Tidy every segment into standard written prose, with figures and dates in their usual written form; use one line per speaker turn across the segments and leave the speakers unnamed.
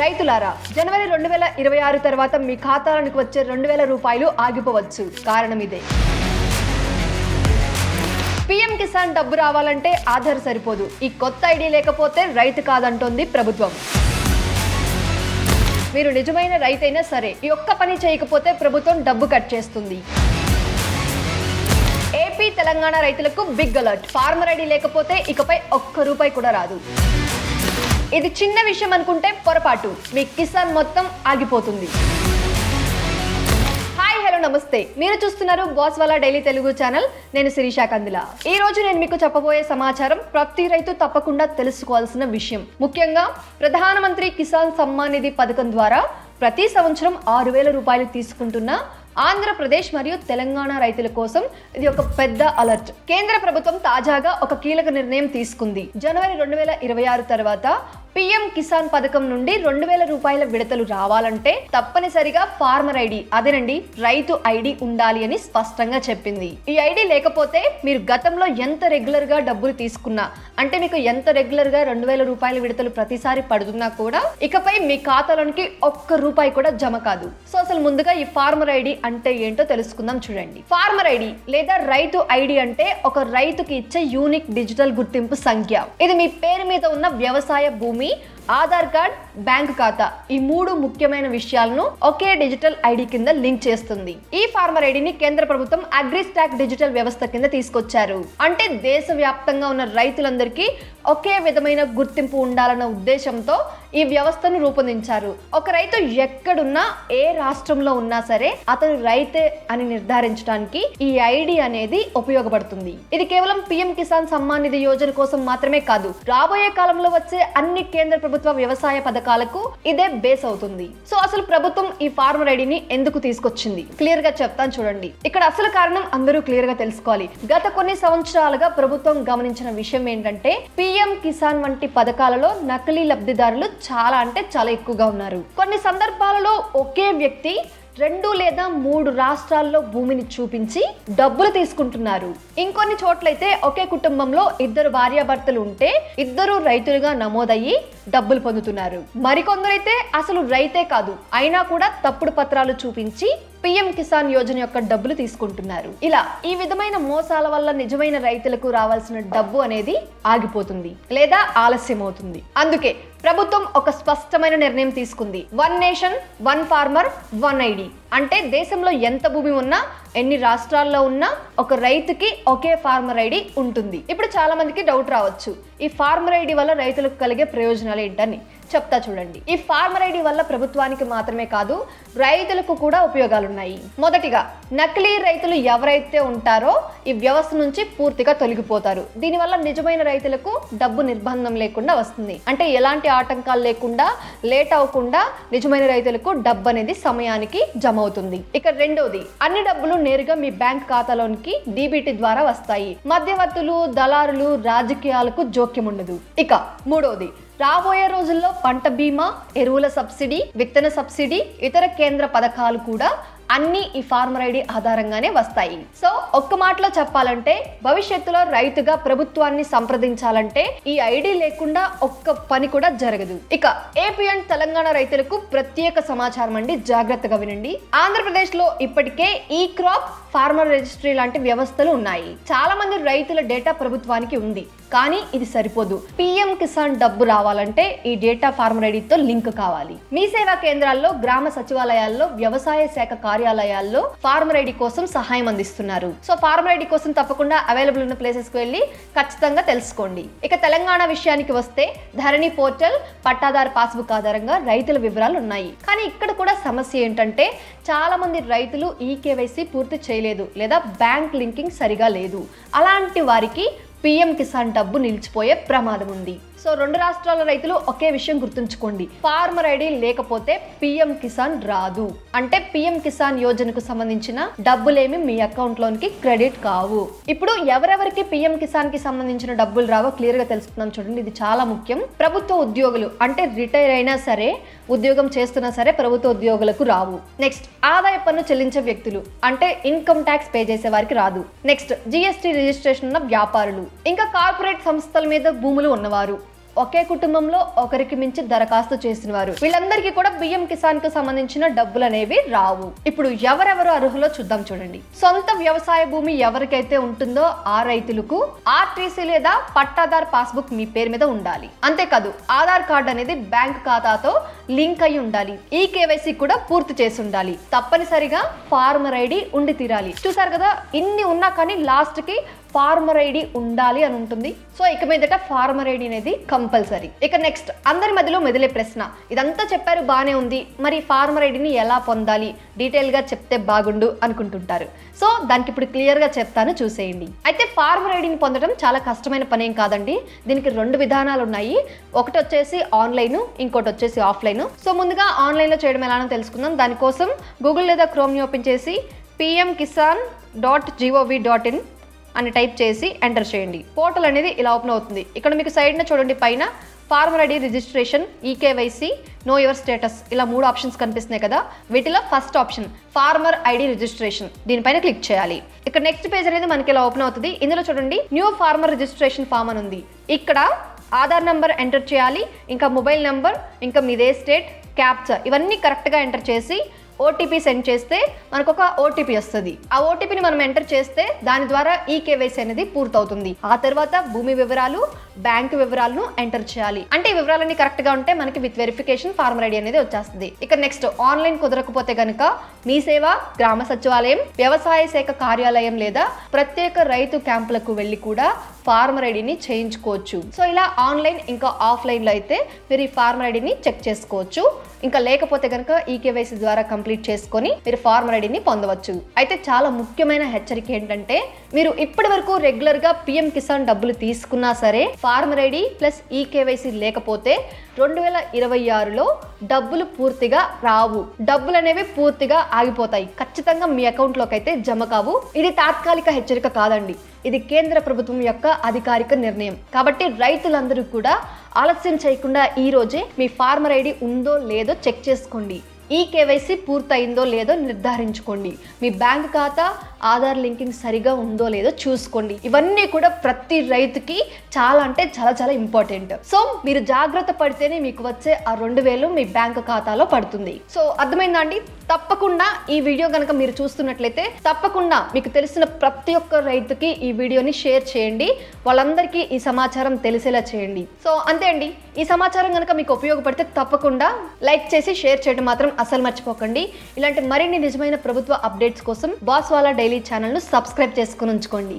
రైతులారా, జనవరి 2026 తర్వాత మీ ఖాతాలకు వచ్చే 2000 రూపాయలు ఆగిపోవచ్చు. కారణం ఇదే. పీఎం కిసాన్ డబ్బు రావాలంటే ఆధార్ సరిపోదు. ఈ కొత్త ఐడి లేకపోతే రైతు కాదంటోంది ప్రభుత్వం. మీరు నిజమైన రైతైనా సరే ఈ ఒక్క పని చేయకపోతే ప్రభుత్వం డబ్బు కట్ చేస్తుంది. ఏపీ తెలంగాణ రైతులకు బిగ్ అలర్ట్. ఫార్మర్ ఐడి లేకపోతే ఇకపై ఒక్క రూపాయి కూడా రాదు. ఇది చిన్న విషయం అనుకుంటే పొరపాటు. మీ కిసాన్ మొత్తం ఆగిపోతుంది. హాయ్, హలో, నమస్తే. మీరు చూస్తున్నారు boss Wallah daily Telugu channel. నేను శిరీషా కందిలా. ఈ రోజు నేను మీకు చెప్పబోయే సమాచారం ప్రతి రైతు తప్పకుండా తెలుసుకోవాల్సిన విషయం. ముఖ్యంగా ప్రధానమంత్రి కిసాన్ సమ్మాన్ నిధి పథకం ద్వారా ప్రతి సంవత్సరం 6000 రూపాయలు తీసుకుంటున్న ఆంధ్రప్రదేశ్ మరియు తెలంగాణ రైతుల కోసం ఇది ఒక పెద్ద అలర్ట్. కేంద్ర ప్రభుత్వం తాజాగా ఒక కీలక నిర్ణయం తీసుకుంది. జనవరి 2026 తర్వాత పీఎం కిసాన్ పథకం నుండి 2000 రూపాయల విడతలు రావాలంటే తప్పనిసరిగా ఫార్మర్ ఐడి, అదేనండి రైతు ఐడి ఉండాలి అని స్పష్టంగా చెప్పింది. ఈ ఐడి లేకపోతే మీరు గతంలో ఎంత రెగ్యులర్ గా డబ్బులు తీసుకున్నా, అంటే మీకు ఎంత రెగ్యులర్ గా 2000 రూపాయల విడతలు ప్రతిసారి పడుతున్నా కూడా ఇకపై మీ ఖాతాలోనికి ఒక్క రూపాయి కూడా జమ కాదు. సో అసలు ముందుగా ఈ ఫార్మర్ ఐడి అంటే ఏంటో తెలుసుకుందాం. చూడండి, ఫార్మర్ ఐడి లేదా రైతు ఐడి అంటే ఒక రైతుకి ఇచ్చే యూనిక్ డిజిటల్ గుర్తింపు సంఖ్య. ఇది మీ పేరు మీద ఉన్న వ్యవసాయ భూమి, ఆధార్ కార్డ్, బ్యాంక్ ఖాతా, ఈ 3 ముఖ్యమైన విషయాలను ఒకే డిజిటల్ ఐడి కింద లింక్ చేస్తుంది. ఈ ఫార్మర్ ఐడిని కేంద్ర ప్రభుత్వం అగ్రిస్టాక్ డిజిటల్ వ్యవస్థ కింద తీసుకొచ్చారు. అంటే దేశవ్యాప్తంగా ఉన్న రైతులందరికీ ఒకే విధమైన గుర్తింపు ఉండాలన్న ఉద్దేశంతో ఈ వ్యవస్థను రూపొందించారు. ఒక రైతు ఎక్కడున్నా, ఏ రాష్ట్రంలో ఉన్నా సరే అతను రైతే అని నిర్ధారించడానికి ఈ ఐడి అనేది ఉపయోగపడుతుంది. ఇది కేవలం పీఎం కిసాన్ సమ్మాన్ నిధి యోజన కోసం మాత్రమే కాదు, రాబోయే కాలంలో వచ్చే అన్ని కేంద్ర ప్రభుత్వ వ్యవసాయ పథకాలకు ఇదే బేస్ అవుతుంది. సో అసలు ప్రభుత్వం ఈ ఫార్మర్ ఐడిని ఎందుకు తీసుకొచ్చింది క్లియర్ గా చెప్తాను. చూడండి, ఇక్కడ అసలు కారణం అందరూ క్లియర్ గా తెలుసుకోవాలి. గత కొన్ని సంవత్సరాలుగా ప్రభుత్వం గమనించిన విషయం ఏంటంటే పీఎం కిసాన్ వంటి పథకాలలో నకిలీ లబ్ధిదారులు చాలా ఎక్కువగా ఉన్నారు. కొన్ని సందర్భాలలో ఒకే వ్యక్తి 2 లేదా 3 రాష్ట్రాల్లో భూమిని చూపించి డబ్బులు తీసుకుంటున్నారు. ఇంకొన్ని చోట్లయితే ఒకే కుటుంబంలో 2 భార్యాభర్తలు ఉంటే 2 రైతులుగా నమోదయ్యి డబ్బులు పొందుతున్నారు. మరికొందరైతే అసలు రైతే కాదు అయినా కూడా తప్పుడు పత్రాలు చూపించి పీఎం కిసాన్ యోజన యొక్క డబ్బులు తీసుకుంటున్నారు. ఇలా ఈ విధమైన మోసాల వల్ల నిజమైన రైతులకు రావాల్సిన డబ్బు అనేది ఆగిపోతుంది లేదా ఆలస్యం అవుతుంది. అందుకే ప్రభుత్వం ఒక స్పష్టమైన నిర్ణయం తీసుకుంది. 1 నేషన్ 1 ఫార్మర్ 1 ఐడి. అంటే దేశంలో ఎంత భూమి ఉన్నా, ఎన్ని రాష్ట్రాల్లో ఉన్నా ఒక రైతుకి ఒకే ఫార్మర్ ఐడి ఉంటుంది. ఇప్పుడు చాలా మందికి డౌట్ రావచ్చు, ఈ ఫార్మర్ ఐడి వల్ల రైతులకు కలిగే ప్రయోజనాలు ఏంటని చెప్తా. చూడండి, ఈ ఫార్మర్ ఐడి వల్ల ప్రభుత్వానికి మాత్రమే కాదు రైతులకు కూడా ఉపయోగాలు ఉన్నాయి. మొదటిగా, నకిలీ రైతులు ఎవరైతే ఉంటారో ఈ వ్యవస్థ నుంచి పూర్తిగా తొలగిపోతారు. దీనివల్ల నిజమైన రైతులకు డబ్బు నిర్బంధం లేకుండా వస్తుంది. అంటే ఎలాంటి ఆటంకాలు లేకుండా, లేట్ అవ్వకుండా నిజమైన రైతులకు డబ్బు అనేది సమయానికి జమ అవుతుంది. ఇక రెండోది, అన్ని డబ్బులు నేరుగా మీ బ్యాంక్ ఖాతాలోనికి డీబీటీ ద్వారా వస్తాయి. మధ్యవర్తులు, దళారులు, రాజకీయాలకు జోక్యం ఉండదు. ఇక మూడోది, రాబోయే రోజుల్లో పంట బీమా, ఎరువుల సబ్సిడీ, విత్తన సబ్సిడీ, ఇతర కేంద్ర పథకాలు కూడా అన్ని ఈ ఫార్మర్ ఐడి ఆధారంగానే వస్తాయి. సో ఒక్క మాటలో చెప్పాలంటే భవిష్యత్తులో రైతుగా ప్రభుత్వాన్ని సంప్రదించాలంటే ఈ ఐడి లేకుండా ఒక్క పని కూడా జరగదు. ఇక ఏపీ అండ్ తెలంగాణ రైతులకు ప్రత్యేక సమాచారం అండి, జాగ్రత్తగా వినండి. ఆంధ్రప్రదేశ్ లో ఇప్పటికే ఈ క్రాప్, ఫార్మర్ రిజిస్ట్రీ లాంటి వ్యవస్థలు ఉన్నాయి. చాలా మంది రైతుల డేటా ప్రభుత్వానికి ఉంది, కానీ ఇది సరిపోదు. పీఎం కిసాన్ డబ్బు రావాలంటే ఈ డేటా ఫార్మర్ ఐడితో లింక్ కావాలి. మీ సేవా కేంద్రాల్లో, గ్రామ సచివాలయాల్లో, వ్యవసాయ శాఖ కార్యాలయాల్లో ఫార్మర్ ఐడి కోసం సహాయం అందిస్తున్నారు. సో ఫార్మర్ ఐడి కోసం తప్పకుండా అవైలబుల్ ఉన్న ప్లేసెస్ కు వెళ్ళి ఖచ్చితంగా తెలుసుకోండి. ఇక తెలంగాణ విషయానికి వస్తే ధరణి పోర్టల్, పట్టాదారు పాస్బుక్ ఆధారంగా రైతుల వివరాలు ఉన్నాయి. కానీ ఇక్కడ కూడా సమస్య ఏంటంటే చాలా మంది రైతులు ఈ కేవైసీ పూర్తి చేయలేదు లేదా బ్యాంక్ లింకింగ్ సరిగా లేదు. అలాంటి వారికి పీఎం కిసాన్ డబ్బు నిలిచిపోయే ప్రమాదం ఉంది. సో 2 రాష్ట్రాల రైతులు ఒకే విషయం గుర్తుంచుకోండి, ఫార్మర్ ఐడి లేకపోతే పీఎం కిసాన్ రాదు. అంటే పీఎం కిసాన్ యోజనకు సంబంధించిన డబ్బులేమి మీ అకౌంట్ లోనికి క్రెడిట్ కావు. ఇప్పుడు ఎవరెవరికి పీఎం కిసాన్ కి సంబంధించిన డబ్బులు రావో క్లియర్ గా తెలుసుకుందాం. చూడండి, ఇది చాలా ముఖ్యం. ప్రభుత్వ ఉద్యోగులు, అంటే రిటైర్ అయినా సరే, ఉద్యోగం చేస్తున్నా సరే ప్రభుత్వ ఉద్యోగులకు రావు. నెక్స్ట్, ఆదాయ పన్ను చెల్లించే వ్యక్తులు, అంటే ఇన్కమ్ ట్యాక్స్ పే చేసే వారికి రాదు. నెక్స్ట్, జిఎస్టీ రిజిస్ట్రేషన్ ఉన్న వ్యాపారులు, ఇంకా కార్పొరేట్ సంస్థల మీద భూములు ఉన్నవారు, ఒకే కుటుంబంలో ఒకరికి మించి దరఖాస్తు చేసిన వారు వీళ్ళందరికీ కూడా పిఎం కిసాన్ కు సంబంధించిన డబ్బులు అనేవి రావు. ఇప్పుడు ఎవరెవరు అర్హులో చూద్దాం చూడండి. సొంత వ్యవసాయ భూమి ఎవరికైతే ఉంటుందో ఆ రైతులకు ఆర్టీసీ లేదా పట్టాదార్ పాస్బుక్ మీ పేరు మీద ఉండాలి. అంతేకాదు ఆధార్ కార్డు అనేది బ్యాంక్ ఖాతాతో లింక్ అయి ఉండాలి. ఈ కేవైసీ కూడా పూర్తి చేసి ఉండాలి. తప్పనిసరిగా ఫార్మర్ ఐడి ఉండి తీరాలి. చూసారు కదా, ఇన్ని ఉన్నా కానీ లాస్ట్ కి ఫార్మర్ ఐడి ఉండాలి అని ఉంటుంది. సో ఇక మీదట ఫార్మర్ ఐడి అనేది కంపల్సరీ. ఇక నెక్స్ట్ అందరి మధ్యలో మెదిలే ప్రశ్న, ఇదంతా చెప్పారు బానే ఉంది, మరి ఫార్మర్ ఐడిని ఎలా పొందాలి, డీటెయిల్ గా చెప్తే బాగుండు అనుకుంటుంటారు. సో దానికి ఇప్పుడు క్లియర్ గా చెప్తాను, చూసేయండి. అయితే ఫార్మర్ ఐడిని పొందడం చాలా కష్టమైన పనేం కాదండి. దీనికి 2 విధానాలు ఉన్నాయి. ఒకటి వచ్చేసి ఆన్లైన్, ఇంకోటి వచ్చేసి ఆఫ్లైన్. సో ముందుగా ఆన్లైన్ లో చేయడం ఎలానో తెలుసుకుందాం. దానికోసం గూగుల్ లేదా క్రోమ్ని ఓపెన్ చేసి pmkisan.gov.in అని టైప్ చేసి ఎంటర్ చేయండి. పోర్టల్ అనేది ఇలా ఓపెన్ అవుతుంది. ఇక్కడ మీకు సైడ్న చూడండి, పైన farmer ID registration, eKYC, know your status ఇలా 3 ఆప్షన్స్ కనిపిస్తున్నాయి కదా. వీటిలో first option farmer ID registration, దీనిపైన క్లిక్ చేయాలి. ఇక్కడ నెక్స్ట్ పేజ్ అనేది మనకి ఇలా ఓపెన్ అవుతుంది. ఇందులో చూడండి న్యూ ఫార్మర్ రిజిస్ట్రేషన్ ఫామ్ అని ఉంది. ఇక్కడ ఆధార్ నంబర్ ఎంటర్ చేయాలి, ఇంకా మొబైల్ నెంబర్, ఇంకా మీదే స్టేట్, క్యాప్చా ఇవన్నీ కరెక్ట్గా ఎంటర్ చేసి ఓటీపీ సెండ్ చేస్తే మనకు ఒక ఓటీపీ వస్తుంది. ఆ ఓటీపీని మనం ఎంటర్ చేస్తే దాని ద్వారా ఈ కేవైసీ అనేది పూర్తవుతుంది. ఆ తర్వాత భూమి వివరాలు, బ్యాంకు వివరాలను ఎంటర్ చేయాలి. అంటే ఈ వివరాలన్నీ కరెక్ట్ గా ఉంటే మనకి విత్ వెరిఫికేషన్ ఫార్మర్ ఐడి అనేది వచ్చేస్తుంది. ఇక నెక్స్ట్ ఆన్లైన్ కుదరకపోతే కనుక మీ సేవ, గ్రామ సచివాలయం, వ్యవసాయ శాఖ కార్యాలయం లేదా ప్రత్యేక రైతు క్యాంపులకు వెళ్ళి కూడా ఫార్మర్ ఐడిని చేయించుకోవచ్చు. సో ఇలా ఆన్లైన్ ఇంకా ఆఫ్లైన్ లో అయితే మీరు ఈ ఫార్మర్ ఐడిని చెక్ చేసుకోవచ్చు. ఇంకా లేకపోతే కనుక ఈ కేవైసీ ద్వారా కంప్లీట్ చేసుకొని మీరు ఫార్మర్ ఐడిని పొందవచ్చు. అయితే చాలా ముఖ్యమైన హెచ్చరిక ఏంటంటే, మీరు ఇప్పటి వరకు రెగ్యులర్ గా పిఎం కిసాన్ డబ్బులు తీసుకున్నా సరే ఫార్మర్ ఐడి ప్లస్ ఈ కేవైసీ లేకపోతే 2026లో డబ్బులు పూర్తిగా రావు. డబ్బులు అనేవి పూర్తిగా ఆగిపోతాయి. ఖచ్చితంగా మీ అకౌంట్లోకి అయితే జమ కావు. ఇది తాత్కాలిక హెచ్చరిక కాదండి, ఇది కేంద్ర ప్రభుత్వం యొక్క అధికారిక నిర్ణయం. కాబట్టి రైతులందరూ కూడా ఆలస్యం చేయకుండా ఈ రోజే మీ ఫార్మర్ ఐడి ఉందో లేదో చెక్ చేసుకోండి. ఈ కేవైసీ పూర్తయిందో లేదో నిర్ధారించుకోండి. మీ బ్యాంక్ ఖాతా, ఆధార్ లింకింగ్ సరిగా ఉందో లేదో చూసుకోండి. ఇవన్నీ కూడా ప్రతి రైతుకి చాలా అంటే చాలా చాలా ఇంపార్టెంట్. సో మీరు జాగ్రత్త పడితేనే మీకు వచ్చే ఆ 2000 మీ బ్యాంక్ ఖాతాలో పడుతుంది. సో అర్థమైందా అండి? తప్పకుండా ఈ వీడియో కనుక మీరు చూస్తున్నట్లయితే తప్పకుండా మీకు తెలిసిన ప్రతి ఒక్క రైతుకి ఈ వీడియోని షేర్ చేయండి. వాళ్ళందరికీ ఈ సమాచారం తెలిసేలా చేయండి. సో అంతే అండి, ఈ సమాచారం కనుక మీకు ఉపయోగపడితే తప్పకుండా లైక్ చేసి షేర్ చేయడం మాత్రం అసలు మర్చిపోకండి. ఇలాంటి మరిన్ని నిజమైన ప్రభుత్వ అప్డేట్స్ కోసం బాస్ వాలా డైలీ ఛానల్ ను సబ్స్క్రైబ్ చేసుకుని ఉంచుకోండి.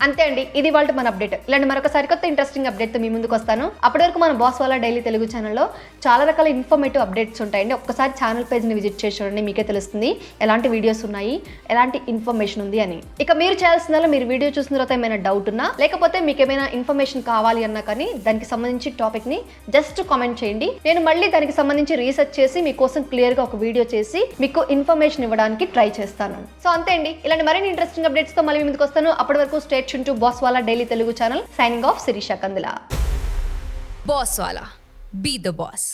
అంతే అండి, ఇది వాళ్ళ మన అప్డేట్. ఇలాంటి మరొకసారి కొత్త ఇంట్రెస్టింగ్ అప్డేట్ తో మీ ముందుకు వస్తాను. అప్పటి వరకు మన బాస్ వాలా డైలీ తెలుగు ఛానల్లో చాలా రకాల ఇన్ఫర్మేటివ్ అప్డేట్స్ ఉంటాయండి. ఒక్కసారి ఛానల్ పేజ్ ని విజిట్ చేసి చూడండి, మీకే తెలుస్తుంది ఎలాంటి వీడియోస్ ఉన్నాయి, ఎలాంటి ఇన్ఫర్మేషన్ ఉంది అని. ఇక మీరు చేయాల్సిందల్లా మీరు వీడియో చూసిన తర్వాత ఏమైనా డౌట్ ఉన్నా లేకపోతే మీకు ఏమైనా ఇన్ఫర్మేషన్ కావాలి అన్నా కానీ దానికి సంబంధించి టాపిక్ ని జస్ట్ కామెంట్ చేయండి. నేను మళ్ళీ దానికి సంబంధించి రీసెర్చ్ చేసి మీకోసం క్లియర్ గా ఒక వీడియో చేసి మీకు ఇన్ఫర్మేషన్ ఇవ్వడానికి ట్రై చేస్తాను. సో అంతే అండి, ఇలాంటి మరిన్ని ఇంట్రెస్టింగ్ అప్డేట్స్ తో మళ్ళీ ముందుకు వస్తాను. అప్పటి వరకు stay tune to Boss Wallah daily Telugu channel. Signing off, Sirisha Kandula.
Boss Wallah, be the boss.